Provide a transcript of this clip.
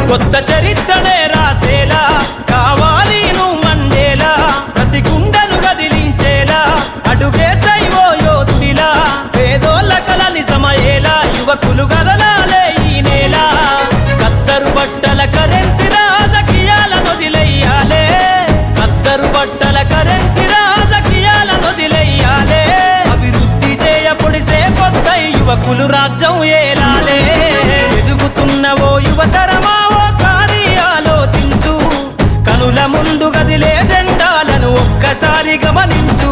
కొత్త చరిత్రనే రాసేలా కావాలి నువ్వు మండేలా ప్రతి గుండెను గదిలించేలా అడుగేసై ఓ యోధుడిలా పేదోళ్ళ కల నిజమయ్యేలా యువకులు గదలాలే ఈ నేల కత్తరు బట్టల కరెన్సీ రాజకీయాలను వదిలేయాలే కత్తరు బట్టల కరెన్సీ రాజకీయాలను వదిలేయాలే అభివృద్ధి చేయపొడిసే కొత్త యువకులు రాజ్యం ఏలాలే ఎదుగుతున్న ఓ యువతరమా ఓసారి ఆలోచించు కనుల ముందు గదిలే జెండాలను ఒక్కసారి గమనించు